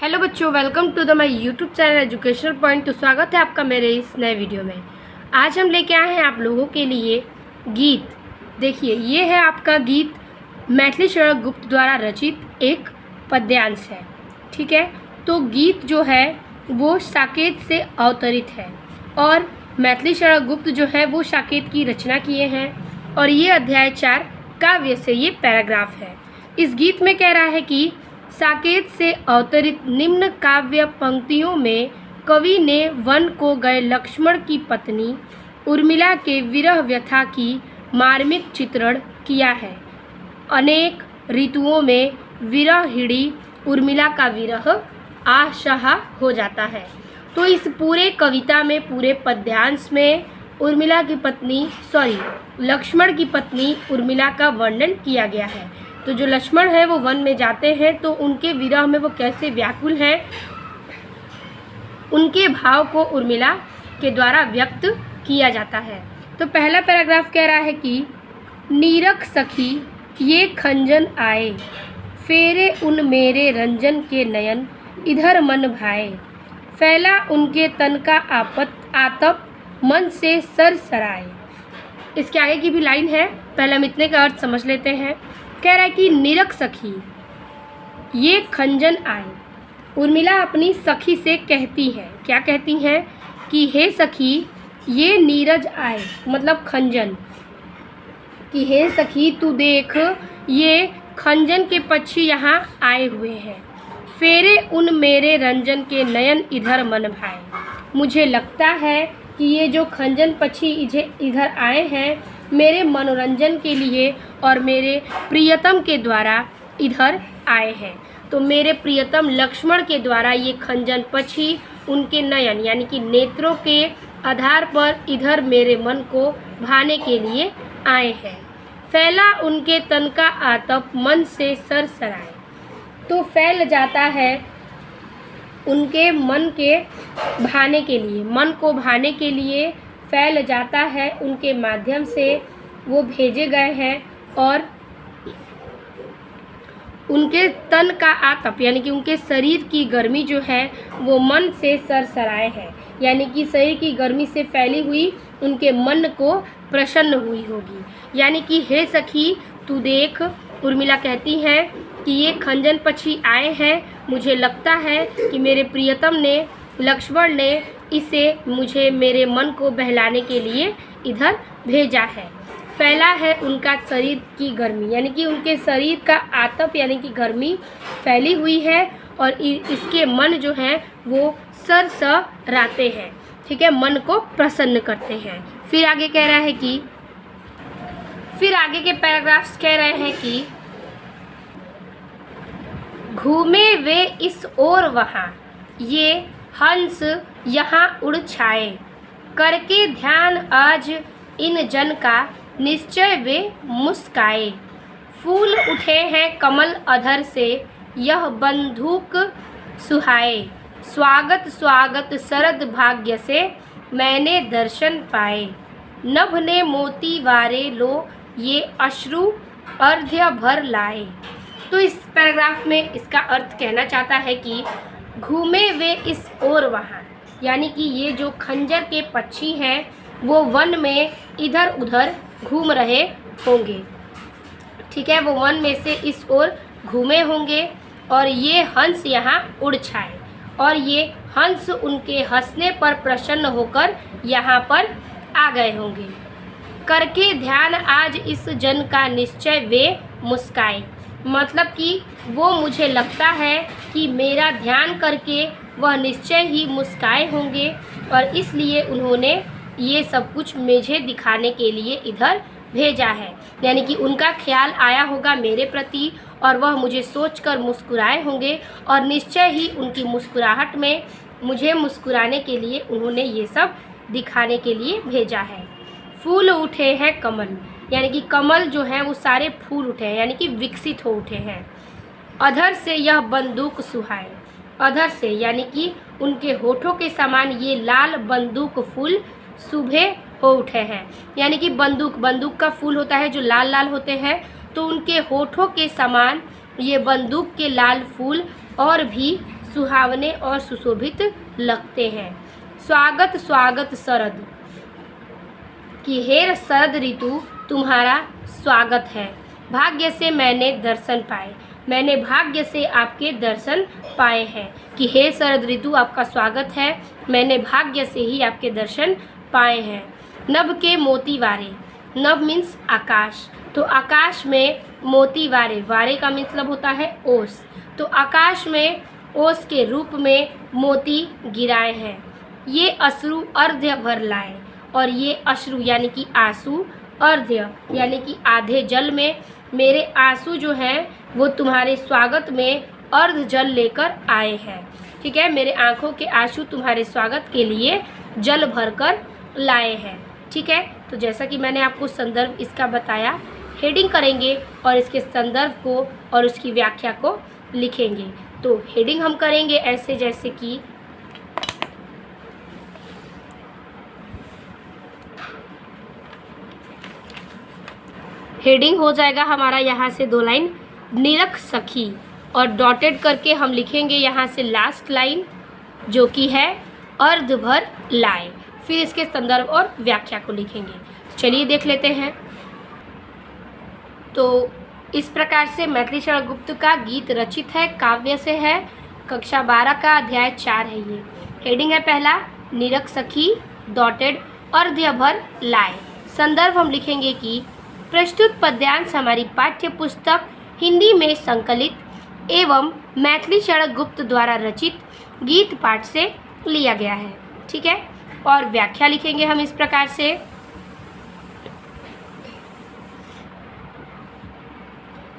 Hello बच्चों, welcome to the my YouTube channel educational point. तो स्वागत है आपका मेरे इस नए वीडियो में। आज हम लेके आए हैं आप लोगों के लिए गीत। देखिए, ये है आपका गीत मैथिली शरण गुप्त द्वारा रचित एक पद्यांश है। ठीक है, तो गीत जो है वो साकेत से अवतरित है और मैथिली शरण गुप्त जो है वो साकेत की रचना किए हैं और ये अध्याय 4 काव्य से ये पैराग्राफ है। इस गीत में कह रहा है कि साकेत से अवतरित निम्न काव्य पंक्तियों में कवि ने वन को गए लक्ष्मण की पत्नी उर्मिला के विरह व्यथा की मार्मिक चित्रण किया है। अनेक ऋतुओं में विरहिणी उर्मिला का विरह आशहा हो जाता है। तो इस पूरे कविता में, पूरे पद्यांश में उर्मिला की पत्नी लक्ष्मण की पत्नी उर्मिला का वर्णन किया गया है। तो जो लक्ष्मण है वो वन में जाते हैं तो उनके विरह में वो कैसे व्याकुल हैं, उनके भाव को उर्मिला के द्वारा व्यक्त किया जाता है। तो पहला पैराग्राफ कह रहा है कि नीरख सखी ये खंजन आए, फेरे उन मेरे रंजन के नयन, इधर मन भाए, फैला उनके तन का आतप मन से सरसराए। इसके आगे की भी लाइन है, पहले हम इतने का अर्थ समझ लेते हैं। कह रहा है कि नीरख सखी ये खंजन आए। उर्मिला अपनी सखी से कहती है, क्या कहती हैं कि हे सखी ये नीरज आए, मतलब खंजन, कि हे सखी तू देख ये खंजन के पक्षी यहाँ आए हुए हैं। फेरे उन मेरे रंजन के नयन इधर मन भाए। मुझे लगता है कि ये जो खंजन पक्षी इधर आए हैं मेरे मनोरंजन के लिए और मेरे प्रियतम के द्वारा इधर आए हैं। तो मेरे प्रियतम लक्ष्मण के द्वारा ये खंजन पक्षी उनके नयन यानी कि नेत्रों के आधार पर इधर मेरे मन को भाने के लिए आए हैं। फैला उनके तन का आतप मन से सरसराए। तो फैल जाता है उनके मन के भाने के लिए, मन को भाने के लिए फैल जाता है, उनके माध्यम से वो भेजे गए हैं और उनके तन का आतप यानी कि उनके शरीर की गर्मी जो है वो मन से सरसराए है, यानी कि शरीर की गर्मी से फैली हुई उनके मन को प्रसन्न हुई होगी। यानी कि हे सखी तू देख, उर्मिला कहती है कि ये खंजन पक्षी आए हैं, मुझे लगता है कि मेरे प्रियतम ने लक्ष्मण ने इसे मुझे मेरे मन को बहलाने के लिए इधर भेजा है। फैला है उनका शरीर की गर्मी यानी कि उनके शरीर का आतप यानी कि गर्मी फैली हुई है और इसके मन जो हैं वो सरसराते हैं। ठीक है, मन को प्रसन्न करते हैं। फिर आगे कह रहा है कि फिर आगे के पैराग्राफ्स कह रहे हैं कि घूमे वे इस ओर वहाँ, ये हंस यहाँ उड़ छाए, करके ध्यान आज इन जन का निश्चय वे मुस्काए। फूल उठे हैं कमल अधर से, यह बंदूक सुहाए, स्वागत स्वागत शरद भाग्य से मैंने दर्शन पाए, नभ ने मोती वारे लो ये अश्रु अर्ध्य भर लाए। तो इस पैराग्राफ में इसका अर्थ कहना चाहता है कि घूमे वे इस ओर वहाँ, यानी कि ये जो खंजर के पक्षी हैं वो वन में इधर उधर घूम रहे होंगे। ठीक है, वो वन में से इस ओर घूमे होंगे और ये हंस यहाँ उड़ छाए और ये हंस उनके हंसने पर प्रसन्न होकर यहाँ पर आ गए होंगे। करके ध्यान आज इस जन का निश्चय वे मुस्काए, मतलब कि वो मुझे लगता है कि मेरा ध्यान करके वह निश्चय ही मुस्काए होंगे और इसलिए उन्होंने ये सब कुछ मुझे दिखाने के लिए इधर भेजा है। यानी कि उनका ख्याल आया होगा मेरे प्रति और वह मुझे सोचकर मुस्कुराए होंगे और निश्चय ही उनकी मुस्कुराहट में मुझे मुस्कुराने के लिए उन्होंने ये सब दिखाने के लिए भेजा है। फूल उठे हैं कमल, यानी कि कमल जो है वो सारे फूल उठे हैं यानी कि विकसित हो उठे हैं। अधर से यह बंदूक सुहाए, अधर से यानी कि उनके होठों के समान ये लाल बंदूक फूल सुबह हो उठे हैं, यानी कि बंदूक का फूल होता है जो लाल लाल होते हैं, तो उनके होठों के समान ये बंदूक के लाल फूल और भी सुहावने और सुशोभित लगते हैं। स्वागत स्वागत शरद, कि हे शरद ऋतु तुम्हारा स्वागत है। भाग्य से मैंने दर्शन पाए, मैंने भाग्य से आपके दर्शन पाए हैं। कि हे शरद ऋतु आपका स्वागत है, मैंने भाग्य से ही आपके दर्शन पाए हैं। नभ के मोती वारे, नभ मीन्स आकाश, तो आकाश में मोती वारे, वारे का मतलब होता है ओस, तो आकाश में ओस के रूप में मोती गिराए हैं। ये अश्रु अर्ध्य भर लाए, और ये अश्रु यानी कि आंसू, अर्ध्य यानी कि आधे जल में, मेरे आंसू जो हैं वो तुम्हारे स्वागत में अर्ध जल लेकर आए हैं। ठीक है, मेरे आंखों के आंसू तुम्हारे स्वागत के लिए जल भरकर लाए हैं। ठीक है, तो जैसा कि मैंने आपको संदर्भ इसका बताया, हेडिंग करेंगे और इसके संदर्भ को और उसकी व्याख्या को लिखेंगे। तो हेडिंग हम करेंगे ऐसे, जैसे कि हेडिंग हो जाएगा हमारा यहाँ से 2 लाइन, निरख सखी, और डॉटेड करके हम लिखेंगे यहाँ से लास्ट लाइन जो कि है अर्ध भर लाए। फिर इसके संदर्भ और व्याख्या को लिखेंगे। चलिए देख लेते हैं। तो इस प्रकार से मैथिली शरण गुप्त का गीत रचित है, काव्य से है, कक्षा 12 का अध्याय 4 है। ये हेडिंग है पहला, निरख सखी, डॉटेड अर्ध्य भर लाए। संदर्भ हम लिखेंगे कि प्रस्तुत पद्यांश हमारी पाठ्य पुस्तक हिंदी में संकलित एवं मैथिली शरण गुप्त द्वारा रचित गीत पाठ से लिया गया है। ठीक है, और व्याख्या लिखेंगे हम इस प्रकार से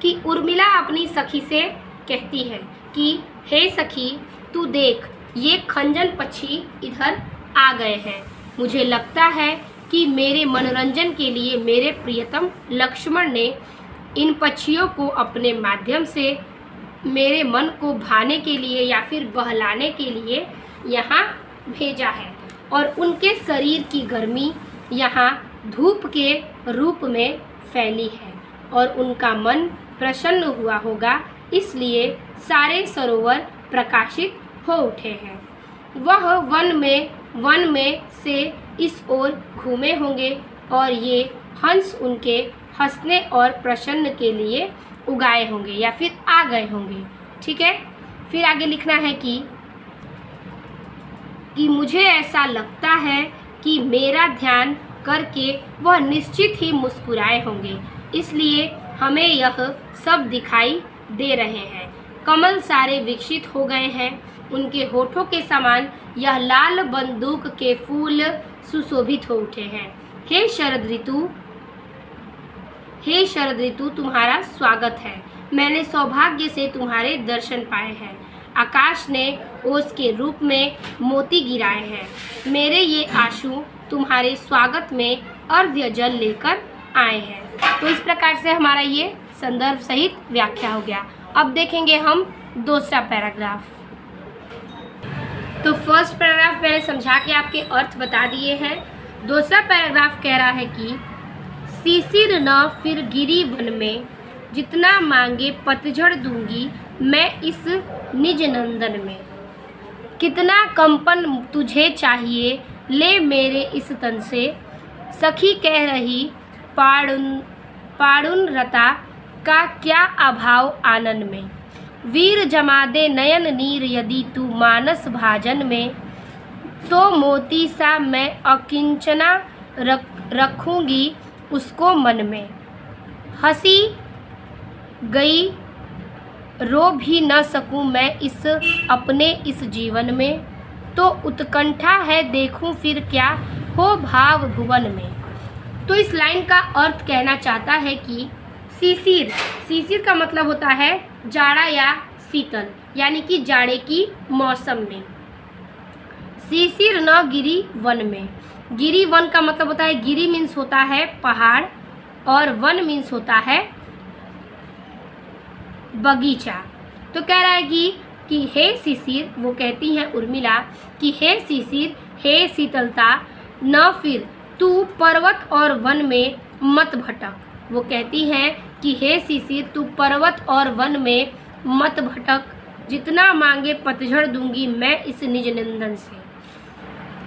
कि उर्मिला अपनी सखी से कहती है कि हे सखी, तू देख, ये खंजन पक्षी इधर आ गए हैं। मुझे लगता है कि मेरे मनोरंजन के लिए मेरे प्रियतम लक्ष्मण ने इन पक्षियों को अपने माध्यम से मेरे मन को भाने के लिए या फिर बहलाने के लिए यहाँ भेजा है, और उनके शरीर की गर्मी यहाँ धूप के रूप में फैली है, और उनका मन प्रसन्न हुआ होगा, इसलिए सारे सरोवर प्रकाशित हो उठे हैं। वह वन में से इस ओर घूमे होंगे, और ये हंस उनके हंसने और प्रसन्न के लिए उगाए होंगे या फिर आ गए होंगे। ठीक है, फिर आगे लिखना है कि मुझे ऐसा लगता है कि मेरा ध्यान करके वह निश्चित ही मुस्कुराए होंगे, इसलिए हमें यह सब दिखाई दे रहे हैं। कमल सारे विकसित हो गए हैं, उनके होठों के समान यह लाल बंदूक के फूल सुशोभित हो उठे हैं। हे शरद ऋतु तुम्हारा स्वागत है, मैंने सौभाग्य से तुम्हारे दर्शन पाए हैं। आकाश ने ओस के रूप में मोती गिराए हैं, मेरे ये आंसू तुम्हारे स्वागत में अर्ध्य जल लेकर आए हैं। तो इस प्रकार से हमारा ये संदर्भ सहित व्याख्या हो गया। अब देखेंगे हम दूसरा पैराग्राफ। तो फर्स्ट पैराग्राफ मैंने समझा के आपके अर्थ बता दिए हैं। दूसरा पैराग्राफ कह रहा है कि शिशिर न फिर गिरी वन में, जितना मांगे पतझड़ दूंगी मैं इस निज नंदन में। कितना कंपन तुझे चाहिए ले मेरे इस तन से, सखी कह रही पाड़ुन रता का क्या अभाव आनन में। वीर जमा दे नयन नीर यदि तू मानस भाजन में, तो मोती सा मैं अकिंचना रखूंगी उसको मन में। हंसी गई रो भी न सकूं मैं अपने इस जीवन में, तो उत्कंठा है देखूं फिर क्या हो भाव भुवन में। तो इस लाइन का अर्थ कहना चाहता है कि शिशिर का मतलब होता है जाड़ा या शीतल, यानी कि जाड़े की मौसम में। शिशिर न गिरी वन में, गिरी वन का मतलब होता है, गिरी मीन्स होता है पहाड़ और वन मीन्स होता है बगीचा। तो कह रहा है कि हे शिशिर, वो कहती हैं उर्मिला कि हे शिशिर, हे शीतलता, न फिर तू पर्वत और वन में मत भटक। वो कहती हैं कि हे शिशिर, तू पर्वत और वन में मत भटक, जितना मांगे पतझड़ दूंगी मैं इस निज नंदन से।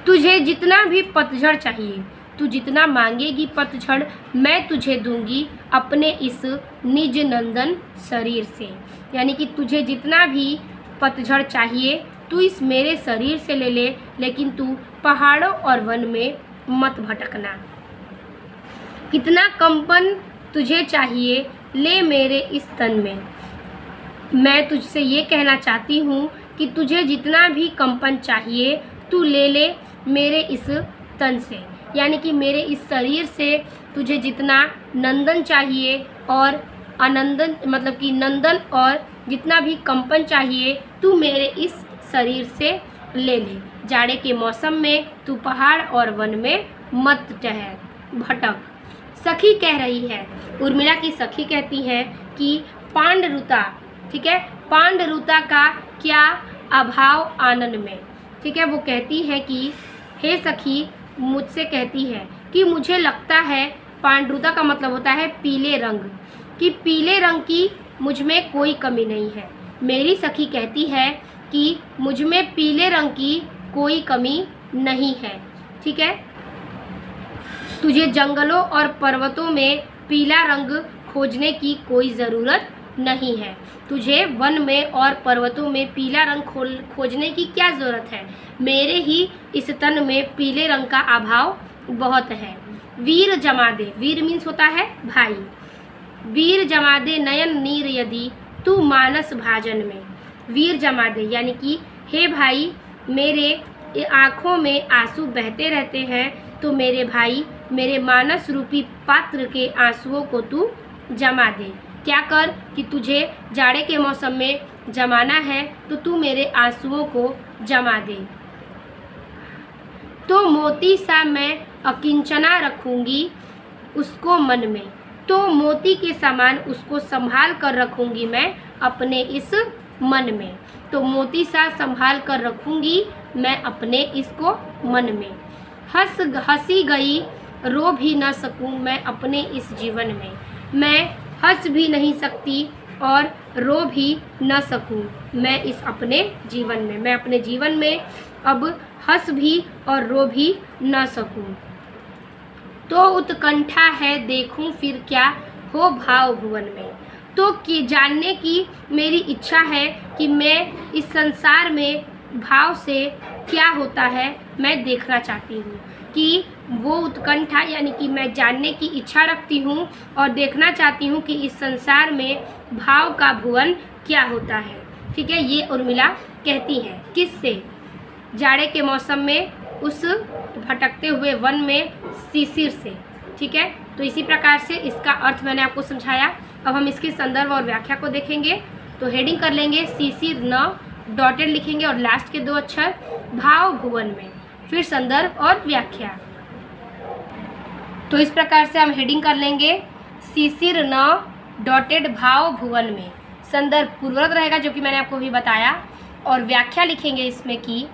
तुझे जितना भी पतझड़ चाहिए, तू जितना मांगेगी पतझड़ मैं तुझे दूंगी अपने इस निज नंदन शरीर से। यानी कि तुझे जितना भी पतझड़ चाहिए तू इस मेरे शरीर से ले ले, लेकिन तू पहाड़ों और वन में मत भटकना। कितना कंपन तुझे चाहिए ले मेरे इस तन में। मैं तुझसे ये कहना चाहती हूँ कि तुझे जितना भी कंपन चाहिए तू ले ले मेरे इस तन से। यानी कि मेरे इस शरीर से तुझे जितना नंदन चाहिए और आनंदन, मतलब कि नंदन और जितना भी कंपन चाहिए तू मेरे इस शरीर से ले ले। जाड़े के मौसम में तू पहाड़ और वन में मत टहल भटक। सखी कह रही है, उर्मिला की सखी कहती है कि पांडरुता, ठीक है, पांडरुता का क्या अभाव आनन में। ठीक है, वो कहती है कि हे सखी, मुझसे कहती है कि मुझे लगता है, पांडरुता का मतलब होता है पीले रंग, कि पीले रंग की मुझ में कोई कमी नहीं है। मेरी सखी कहती है कि मुझ में पीले रंग की कोई कमी नहीं है। ठीक है, तुझे जंगलों और पर्वतों में पीला रंग खोजने की कोई ज़रूरत नहीं है। तुझे वन में और पर्वतों में पीला रंग खोजने की क्या ज़रूरत है। मेरे ही इस तन में पीले रंग का अभाव बहुत है। वीर जमादे, वीर मीन्स होता है भाई। वीर जमादे नयन नीर यदि तू मानस भाजन में। वीर जमादे यानी कि हे भाई, मेरे आँखों में आंसू बहते रहते हैं, तो मेरे भाई मेरे मानस रूपी पात्र के आंसुओं को तू जमा दे। क्या कर कि तुझे जाड़े के मौसम में जमाना है तो तू मेरे आंसुओं को जमा दे। तो मोती सा मैं अकिंचना रखूंगी उसको मन में। तो मोती के समान उसको संभाल कर रखूंगी मैं अपने इस मन में। तो मोती सा संभाल कर रखूंगी मैं अपने इसको मन में। हंसी गई रो भी न सकूं मैं अपने इस जीवन में। मैं हंस भी नहीं सकती और रो भी न सकूं मैं इस अपने जीवन में। मैं अपने जीवन में अब हंस भी और रो भी न सकूं। तो उत्कंठा है देखूं फिर क्या हो भाव भुवन में। तो कि जानने की मेरी इच्छा है कि मैं इस संसार में भाव से क्या होता है मैं देखना चाहती हूँ। कि वो उत्कंठा यानी कि मैं जानने की इच्छा रखती हूँ और देखना चाहती हूँ कि इस संसार में भाव का भुवन क्या होता है। ठीक है, ये उर्मिला कहती हैं किससे, जाड़े के मौसम में उस भटकते हुए वन में शिशिर से। ठीक है, तो इसी प्रकार से इसका अर्थ मैंने आपको समझाया। अब हम इसके संदर्भ और व्याख्या को देखेंगे। तो हेडिंग कर लेंगे शिशिर न, डॉटेड लिखेंगे और लास्ट के 2 अक्षर भाव भुवन में, फिर संदर्भ और व्याख्या। तो इस प्रकार से हम हेडिंग कर लेंगे शिशिर न डॉटेड भाव भुवन में। संदर्भ पूर्ववत रहेगा जो कि मैंने आपको भी बताया, और व्याख्या लिखेंगे इसमें कि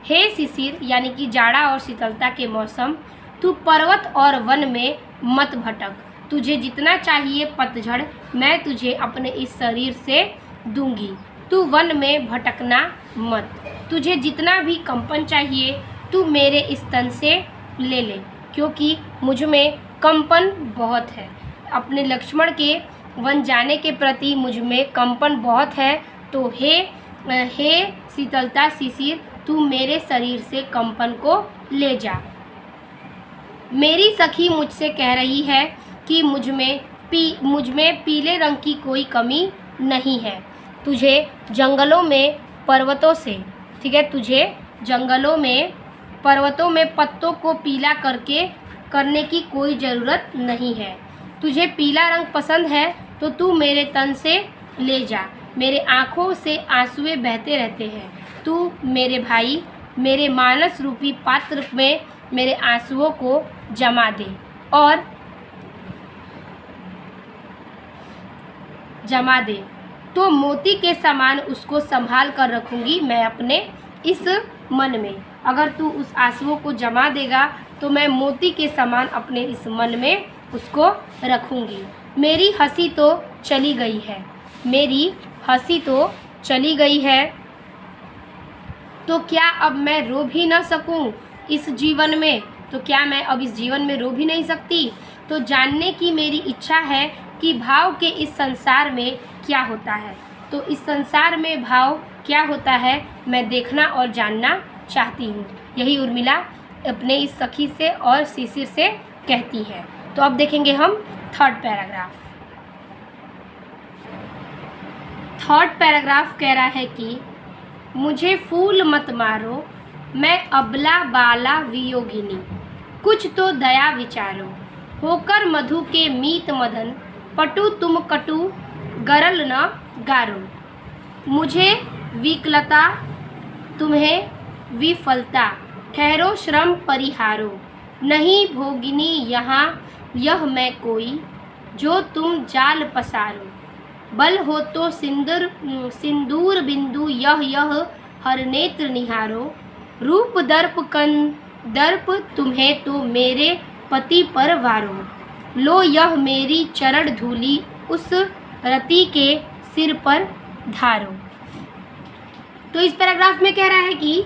हे शिशिर यानी कि जाड़ा और शीतलता के मौसम, तू पर्वत और वन में मत भटक। तुझे जितना चाहिए पतझड़ मैं तुझे अपने इस शरीर से दूंगी। तू वन में भटकना मत। तुझे जितना भी कंपन चाहिए तू मेरे इस तन से ले ले, क्योंकि मुझ में कंपन बहुत है। अपने लक्ष्मण के वन जाने के प्रति मुझ में कंपन बहुत है। तो हे शीतलता शिशिर, तू मेरे शरीर से कंपन को ले जा। मेरी सखी मुझसे कह रही है कि मुझ में पीले रंग की कोई कमी नहीं है। तुझे जंगलों में पर्वतों से, ठीक है, तुझे जंगलों में पर्वतों में पत्तों को पीला करने की कोई ज़रूरत नहीं है। तुझे पीला रंग पसंद है तो तू मेरे तन से ले जा। मेरे आँखों से आंसुएं बहते रहते हैं। तू मेरे भाई मेरे मानस रूपी पात्र में मेरे आंसुओं को जमा दे और जमा दे। तो मोती के समान उसको संभाल कर रखूंगी मैं अपने इस मन में। अगर तू उस आंसुओं को जमा देगा तो मैं मोती के समान अपने इस मन में उसको रखूंगी। मेरी हंसी तो चली गई है, मेरी हंसी तो चली गई है, तो क्या अब मैं रो भी ना सकूं इस जीवन में? तो क्या मैं अब इस जीवन में रो भी नहीं सकती? तो जानने की मेरी इच्छा है कि भाव के इस संसार में क्या होता है। तो इस संसार में भाव क्या होता है मैं देखना और जानना चाहती हूँ। यही उर्मिला अपने इस सखी से और शिशिर से कहती है। तो अब देखेंगे हम थर्ड पैराग्राफ। थर्ड पैराग्राफ कह रहा है कि मुझे फूल मत मारो, मैं अबला बाला वियोगिनी, कुछ तो दया विचारो, होकर मधु के मीत मदन, पटु तुम कटु गरल न गारो, मुझे विकलता तुम्हें विफलता, ठहरो श्रम परिहारो, नहीं भोगिनी यहाँ यह मैं कोई, जो तुम जाल पसारो, बल हो तो सिंदूर बिंदु यह हर नेत्र निहारो, रूप दर्प कन दर्प तुम्हें तो मेरे पति पर वारो, लो यह मेरी चरण धूली उस रति के सिर पर धारो। तो इस पैराग्राफ में कह रहा है कि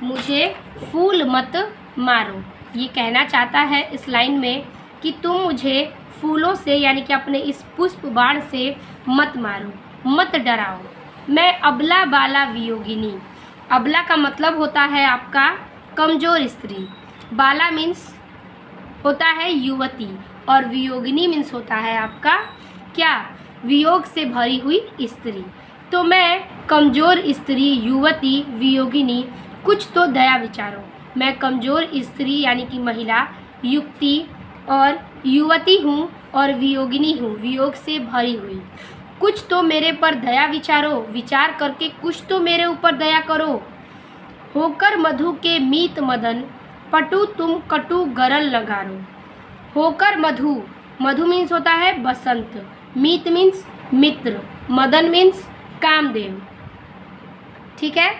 मुझे फूल मत मारो। ये कहना चाहता है इस लाइन में कि तुम मुझे फूलों से यानी कि अपने इस पुष्प बाण से मत मारो, मत डराओ। मैं अबला बाला वियोगिनी, अबला का मतलब होता है आपका कमज़ोर स्त्री, बाला मीन्स होता है युवती, और वियोगिनी मीन्स होता है आपका क्या, वियोग से भरी हुई स्त्री। तो मैं कमज़ोर स्त्री, युवती, वियोगिनी, कुछ तो दया विचारो। मैं कमज़ोर स्त्री यानी कि महिला, युक्ति और युवती हूँ और वियोगिनी हूँ, वियोग से भरी हुई। कुछ तो मेरे पर दया विचारो, विचार करके कुछ तो मेरे ऊपर दया करो। होकर मधु के मीत मदन, पटु तुम कटु गरल नगारो। होकर मधु, मधु मीन्स होता है बसंत, मीत मीन्स मित्र, मदन मीन्स कामदेव। ठीक है,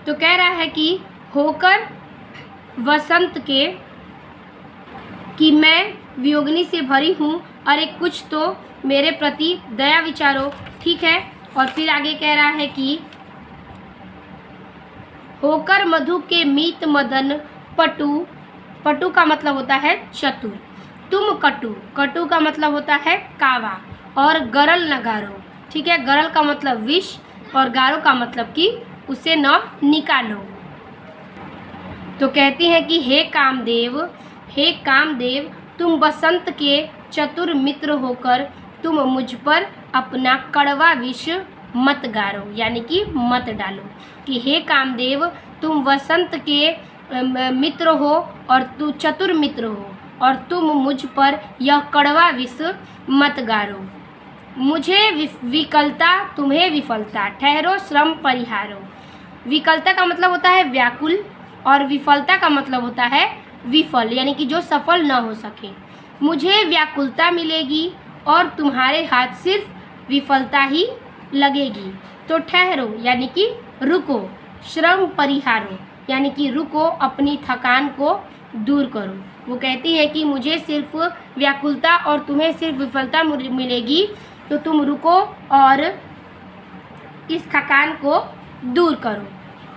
तो कह रहा है कि होकर वसंत के कि मैं वियोगिनी से भरी हूँ, अरे कुछ तो मेरे प्रति दया विचारो। ठीक है, और फिर आगे कह रहा है कि होकर मधु के मीत मदन, पटु, पटु का मतलब होता है चतुर, तुम कटु, कटु का मतलब होता है कावा, और गरल नगारो। ठीक है, गरल का मतलब विष और गारो का मतलब कि उसे न निकालो। तो कहती हैं कि हे कामदेव, हे कामदेव, तुम बसंत के चतुर मित्र होकर तुम मुझ पर अपना कड़वा विष मत गारो, यानी कि मत डालो। कि हे कामदेव, तुम वसंत के मित्र हो और तू चतुर मित्र हो, और तुम मुझ पर यह कड़वा विष मत गारो। मुझे विकलता तुम्हें विफलता, ठहरो श्रम परिहारो। विकलता का मतलब होता है व्याकुल, और विफलता का मतलब होता है विफल, यानी कि जो सफल न हो सके। मुझे व्याकुलता मिलेगी और तुम्हारे हाथ सिर्फ विफलता ही लगेगी। तो ठहरो यानी कि रुको, श्रम परिहारो यानी कि रुको, अपनी थकान को दूर करो। वो कहती है कि मुझे सिर्फ व्याकुलता और तुम्हें सिर्फ विफलता मिलेगी, तो तुम रुको और इस थकान को दूर करो।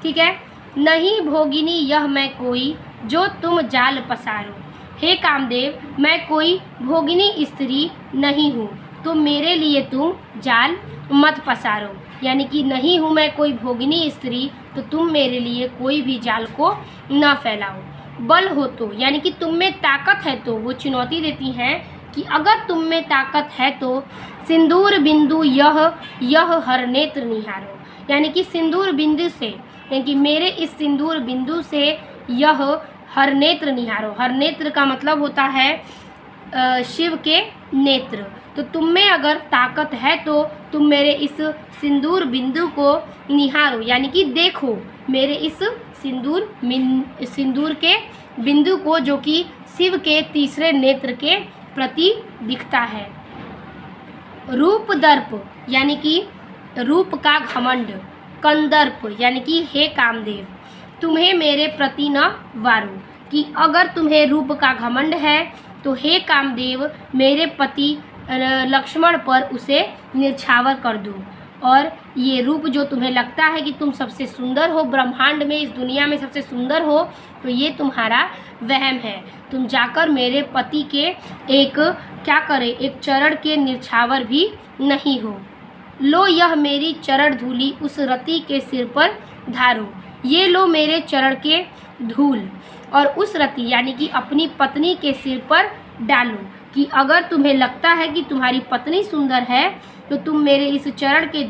ठीक है, नहीं भोगिनी यह मैं कोई, जो तुम जाल पसारो। हे कामदेव, मैं कोई भोगिनी स्त्री नहीं हूँ, तो मेरे लिए तुम जाल मत पसारो। यानी कि नहीं हूँ मैं कोई भोगिनी स्त्री, तो तुम मेरे लिए कोई भी जाल को न फैलाओ। बल हो तो, यानी कि तुम में ताकत है तो, वो चुनौती देती हैं कि अगर तुम में ताकत है तो सिंदूर बिंदु यह हर नेत्र निहारो। यानी कि सिंदूर बिंदु से, यानी कि मेरे इस सिंदूर बिंदु से यह हर नेत्र निहारो। हर नेत्र का मतलब होता है शिव के नेत्र। तो तुम में अगर ताकत है तो तुम मेरे इस सिंदूर बिंदु को निहारो, यानी कि देखो मेरे इस सिंदूर के बिंदु को, जो कि शिव के तीसरे नेत्र के प्रति दिखता है। रूप दर्प यानी कि रूप का घमंड, कंदर्प यानी कि हे कामदेव, तुम्हें मेरे प्रति न वारो। कि अगर तुम्हें रूप का घमंड है तो हे कामदेव, मेरे पति लक्ष्मण पर उसे निर्छावर कर दो। और ये रूप जो तुम्हें लगता है कि तुम सबसे सुंदर हो ब्रह्मांड में, इस दुनिया में सबसे सुंदर हो, तो ये तुम्हारा वहम है। तुम जाकर मेरे पति के एक एक चरण के निछावर भी नहीं हो। लो यह मेरी चरण धूली उस रति के सिर पर धारो। ये लो मेरे चरण के धूल और उस रति यानी कि अपनी पत्नी के सिर पर डालो, कि अगर तुम्हें लगता है कि तुम्हारी पत्नी सुंदर है तो तुम मेरे इस चरण के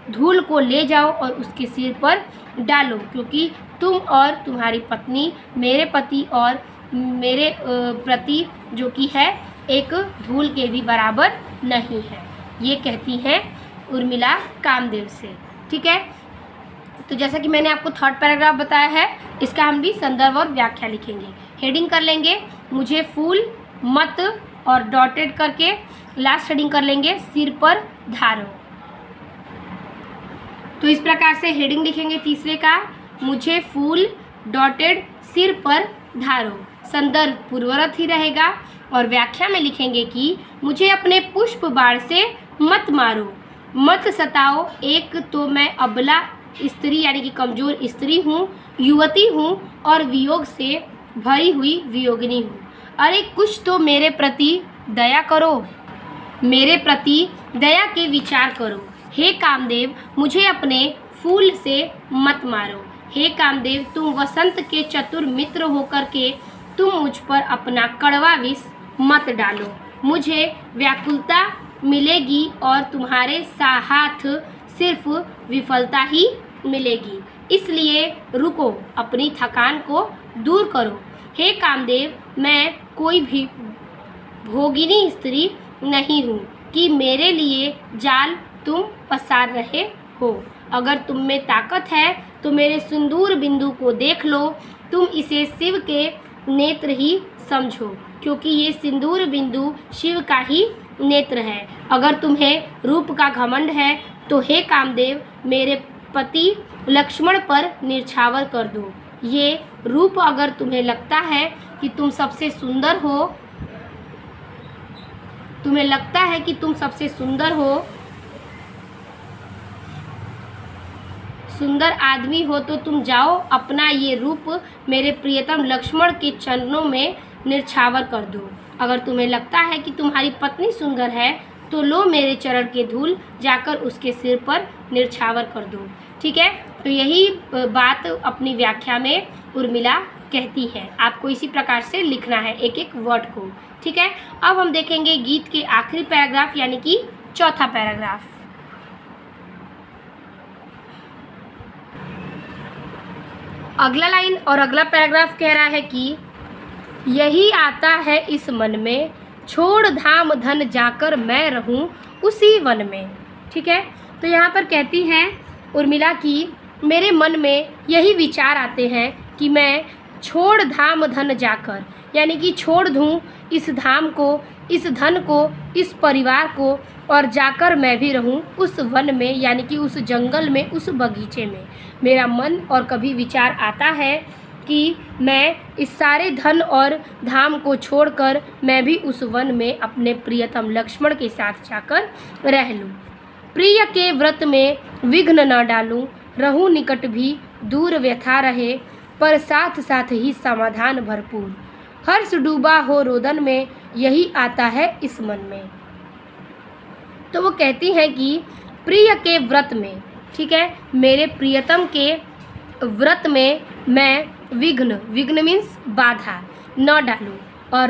धूल को ले जाओ और उसके सिर पर डालो, क्योंकि तुम और तुम्हारी पत्नी मेरे पति और मेरे प्रति जो कि है एक धूल के भी बराबर नहीं है। ये कहती हैं उर्मिला कामदेव से। ठीक है, तो जैसा कि मैंने आपको थर्ड पैराग्राफ बताया है, इसका हम भी संदर्भ और व्याख्या लिखेंगे। हेडिंग कर लेंगे मुझे फूल मत और डॉटेड करके लास्ट हेडिंग कर लेंगे सिर पर धारो। तो इस प्रकार से हेडिंग लिखेंगे तीसरे का, मुझे फूल डॉटेड सिर पर धारो, संदर्भ पूर्वरत ही रहेगा। और व्याख्या में लिखेंगे कि मुझे अपने पुष्प बाण से मत मारो, मत सताओ, एक तो मैं अबला स्त्री यानी कि कमजोर स्त्री हूँ, युवती हूँ और वियोग से भरी हुई वियोगिनी हूँ। अरे कुछ तो मेरे प्रति दया करो, मेरे प्रति दया के विचार करो। हे कामदेव मुझे अपने फूल से मत मारो। हे कामदेव तुम वसंत के चतुर मित्र होकर के तुम मुझ पर अपना कड़वा विष मत डालो। मुझे व्याकुलता मिलेगी और तुम्हारे साथ सिर्फ विफलता ही मिलेगी, इसलिए रुको, अपनी थकान को दूर करो। हे कामदेव मैं कोई भी भोगिनी स्त्री नहीं हूँ कि मेरे लिए जाल तुम पसार रहे हो। अगर तुम में ताकत है तो मेरे सिंदूर बिंदु को देख लो, तुम इसे शिव के नेत्र ही समझो, क्योंकि ये सिंदूर बिंदु शिव का ही नेत्र है। अगर तुम्हें रूप का घमंड है तो हे कामदेव मेरे पति लक्ष्मण पर निछावर कर दो। ये रूप अगर तुम्हें लगता है कि तुम सबसे सुंदर हो, तुम्हें लगता है कि तुम सबसे सुंदर हो, सुंदर आदमी हो, तो तुम जाओ अपना ये रूप मेरे प्रियतम लक्ष्मण के चरणों में निछावर कर दो। अगर तुम्हें लगता है कि तुम्हारी पत्नी सुंदर है तो लो मेरे चरण के धूल जाकर उसके सिर पर निछावर कर दो। ठीक है, तो यही बात अपनी व्याख्या में उर्मिला कहती है। आपको इसी प्रकार से लिखना है एक एक वर्ड को। ठीक है, अब हम देखेंगे गीत के आखिरी पैराग्राफ यानी कि चौथा पैराग्राफ। अगला लाइन और अगला पैराग्राफ कह रहा है कि यही आता है इस मन में, छोड़ धाम धन जाकर मैं रहूं उसी वन में। ठीक है, तो यहाँ पर कहती हैं उर्मिला की मेरे मन में यही विचार आते हैं कि मैं छोड़ धाम धन जाकर यानी कि छोड़ दूँ इस धाम को, इस धन को, इस परिवार को और जाकर मैं भी रहूं उस वन में यानी कि उस जंगल में, उस बगीचे में। मेरा मन और कभी विचार आता है कि मैं इस सारे धन और धाम को छोड़कर मैं भी उस वन में अपने प्रियतम लक्ष्मण के साथ जाकर रह लूं। प्रिय के व्रत में विघ्न न डालूं, रहूं निकट भी दूर व्यथा रहे, पर साथ साथ ही समाधान भरपूर। हर्ष डूबा हो रोदन में, यही आता है इस मन में। तो वो कहती हैं कि प्रिय के व्रत में, ठीक है, मेरे प्रियतम के व्रत में मैं विघ्न मीन्स बाधा न डालूं और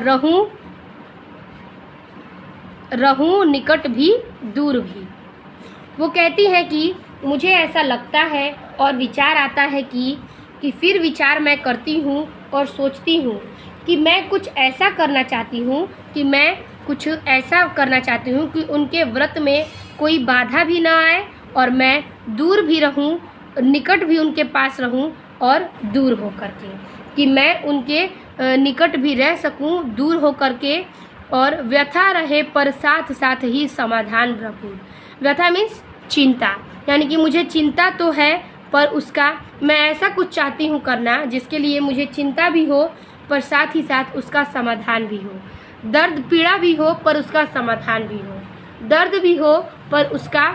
रहूं निकट भी दूर भी। वो कहती है कि मुझे ऐसा लगता है और विचार आता है कि फिर विचार मैं करती हूँ और सोचती हूँ कि मैं कुछ ऐसा करना चाहती हूँ कि उनके व्रत में कोई बाधा भी ना आए और मैं दूर भी रहूँ, निकट भी उनके पास रहूँ और दूर हो करके, कि मैं उनके निकट भी रह सकूँ दूर हो करके और व्यथा रहे पर साथ साथ ही समाधान भरपूर। व्यथा मीन्स चिंता, यानी कि मुझे चिंता तो है पर उसका मैं ऐसा कुछ चाहती हूँ करना जिसके लिए मुझे चिंता भी हो पर साथ ही साथ उसका समाधान भी हो। दर्द पीड़ा भी हो पर उसका समाधान भी हो, दर्द भी हो पर उसका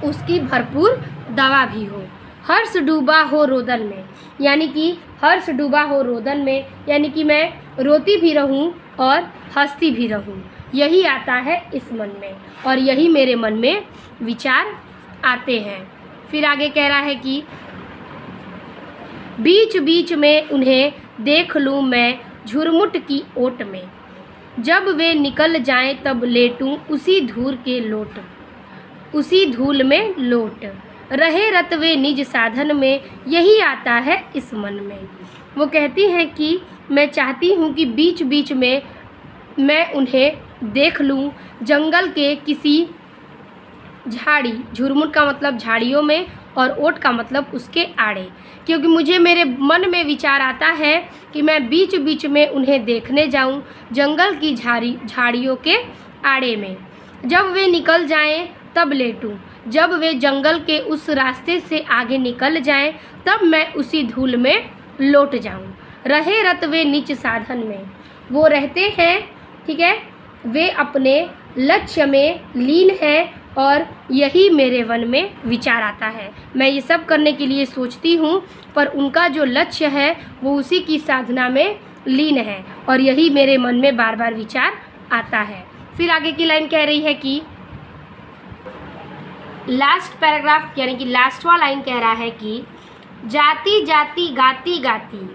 उसकी भरपूर दवा भी हो। हर्ष डूबा हो रोदन में, यानी कि हर्ष डूबा हो रोदन में, यानी कि मैं रोती भी रहूं और हंसती भी रहूं, यही आता है इस मन में और यही मेरे मन में विचार आते हैं। फिर आगे कह रहा है कि बीच बीच में उन्हें देख लूं मैं झुरमुट की ओट में, जब वे निकल जाएं तब लेटूं उसी धूल के लोट, उसी धूल में लोट, रहे रत वे निज साधन में, यही आता है इस मन में। वो कहती हैं कि मैं चाहती हूँ कि बीच बीच में मैं उन्हें देख लूँ जंगल के किसी झाड़ी, झुरमुट का मतलब झाड़ियों में और ओट का मतलब उसके आड़े, क्योंकि मुझे मेरे मन में विचार आता है कि मैं बीच बीच में उन्हें देखने जाऊं जंगल की झाड़ियों के आड़े में, जब वे निकल जाएं तब लेटूं, जब वे जंगल के उस रास्ते से आगे निकल जाएं तब मैं उसी धूल में लौट जाऊं। रहे रत वे निज साधन में, वो रहते हैं, ठीक है, वे अपने लक्ष्य में लीन है और यही मेरे मन में विचार आता है। मैं ये सब करने के लिए सोचती हूँ पर उनका जो लक्ष्य है वो उसी की साधना में लीन है और यही मेरे मन में बार बार विचार आता है। फिर आगे की लाइन कह रही है कि लास्ट पैराग्राफ यानी कि लास्ट वाला लाइन कह रहा है कि जाती जाती गाती गाती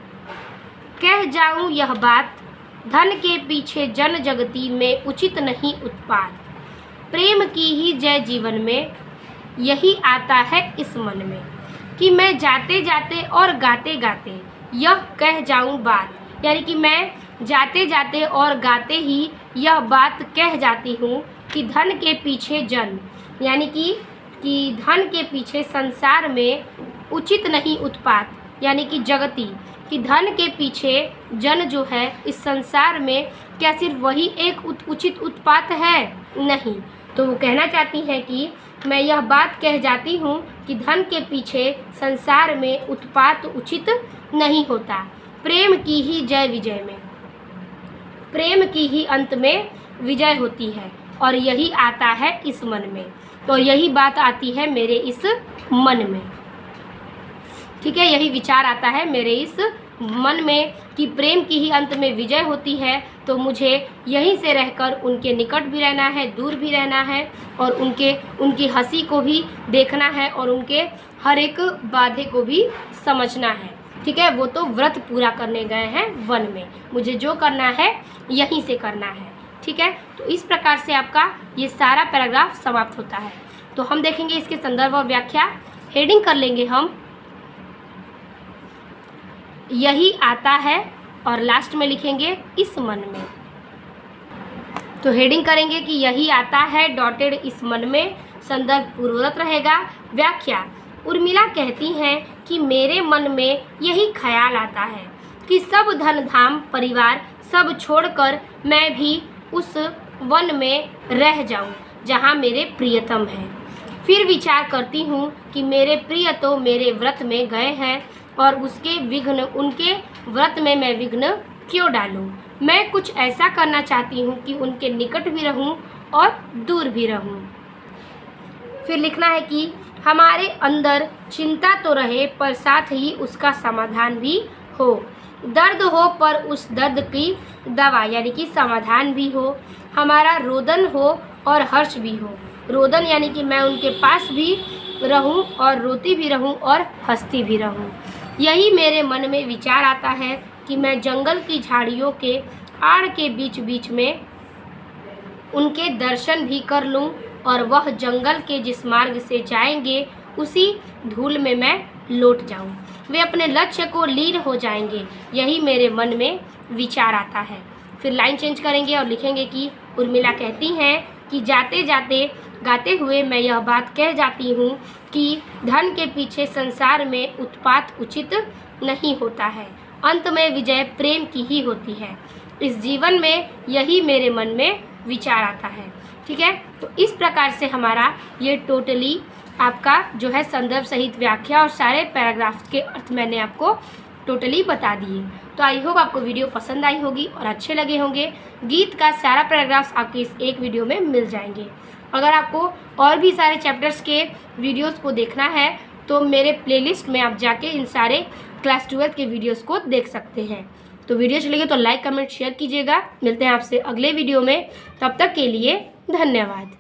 कह जाऊं यह बात, धन के पीछे जन जगती में उचित नहीं उत्पात, प्रेम की ही जय जीवन में, यही आता है इस मन में। कि मैं जाते जाते और गाते गाते यह कह जाऊं बात, यानी कि मैं जाते जाते और गाते ही यह बात कह जाती हूँ कि धन के पीछे जन, यानी कि धन के पीछे संसार में उचित नहीं उत्पात, यानी कि जगती, कि धन के पीछे जन जो है इस संसार में क्या सिर्फ वही एक उचित उत्पात है? नहीं। तो वो कहना चाहती हैं कि मैं यह बात कह जाती हूँ कि धन के पीछे संसार में उत्पात उचित नहीं होता, प्रेम की ही जय विजय में, प्रेम की ही अंत में विजय होती है और यही आता है इस मन में। तो यही बात आती है मेरे इस मन में, ठीक है, यही विचार आता है मेरे इस मन में कि प्रेम की ही अंत में विजय होती है। तो मुझे यहीं से रहकर उनके निकट भी रहना है, दूर भी रहना है और उनकी हंसी को भी देखना है और उनके हर एक बाधे को भी समझना है, ठीक है। वो तो व्रत पूरा करने गए हैं वन में, मुझे जो करना है यहीं से करना है, ठीक है। तो इस प्रकार से आपका ये सारा पैराग्राफ समाप्त होता है। तो हम देखेंगे इसके संदर्भ और व्याख्या। हेडिंग कर लेंगे हम यही आता है और लास्ट में लिखेंगे इस मन में। तो हेडिंग करेंगे कि यही आता है डॉटेड इस मन में, संदर्भ पूर्ववत रहेगा। व्याख्या, उर्मिला कहती हैं कि मेरे मन में यही ख्याल आता है कि सब धन धाम परिवार सब छोड़कर मैं भी उस वन में रह जाऊं जहां मेरे प्रियतम हैं। फिर विचार करती हूँ कि मेरे प्रिय तो मेरे व्रत में गए हैं और उनके व्रत में मैं विघ्न क्यों डालूं। मैं कुछ ऐसा करना चाहती हूँ कि उनके निकट भी रहूँ और दूर भी रहूँ। फिर लिखना है कि हमारे अंदर चिंता तो रहे पर साथ ही उसका समाधान भी हो, दर्द हो पर उस दर्द की दवा यानी कि समाधान भी हो, हमारा रोदन हो और हर्ष भी हो। रोदन यानी कि मैं उनके पास भी रहूं और रोती भी रहूं और हंसती भी रहूं। यही मेरे मन में विचार आता है कि मैं जंगल की झाड़ियों के आड़ के बीच बीच में उनके दर्शन भी कर लूं और वह जंगल के जिस मार्ग से जाएंगे उसी धूल में मैं लौट जाऊं। वे अपने लक्ष्य को लीन हो जाएंगे, यही मेरे मन में विचार आता है। फिर लाइन चेंज करेंगे और लिखेंगे कि उर्मिला कहती हैं कि जाते जाते गाते हुए मैं यह बात कह जाती हूँ कि धन के पीछे संसार में उत्पात उचित नहीं होता है, अंत में विजय प्रेम की ही होती है। इस जीवन में यही मेरे मन में विचार आता है, ठीक है। तो इस प्रकार से हमारा ये टोटली आपका जो है संदर्भ सहित व्याख्या और सारे पैराग्राफ्स के अर्थ मैंने आपको टोटली बता दिए। तो आई होप आपको वीडियो पसंद आई होगी और अच्छे लगे होंगे। गीत का सारा पैराग्राफ्स आपके इस एक वीडियो में मिल जाएंगे। अगर आपको और भी सारे चैप्टर्स के वीडियोस को देखना है तो मेरे प्लेलिस्ट में आप जाके इन सारे क्लास 12 के वीडियोस को देख सकते हैं। तो वीडियो अच्छी लगे तो लाइक कमेंट शेयर कीजिएगा। मिलते हैं आपसे अगले वीडियो में, तब तक के लिए धन्यवाद।